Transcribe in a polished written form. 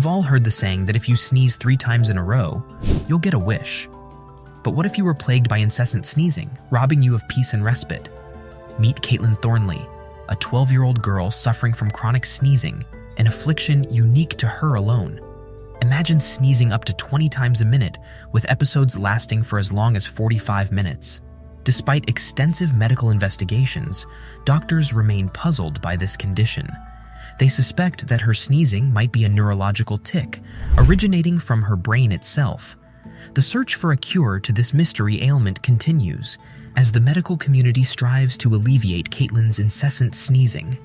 We've all heard the saying that if you sneeze 3 times in a row, you'll get a wish. But what if you were plagued by incessant sneezing, robbing you of peace and respite? Meet Caitlyn Thornley, a 12-year-old girl suffering from chronic sneezing, an affliction unique to her alone. Imagine sneezing up to 20 times a minute, with episodes lasting for as long as 45 minutes. Despite extensive medical investigations, doctors remain puzzled by this condition. They suspect that her sneezing might be a neurological tic, originating from her brain itself. The search for a cure to this mystery ailment continues, as the medical community strives to alleviate Caitlyn's incessant sneezing.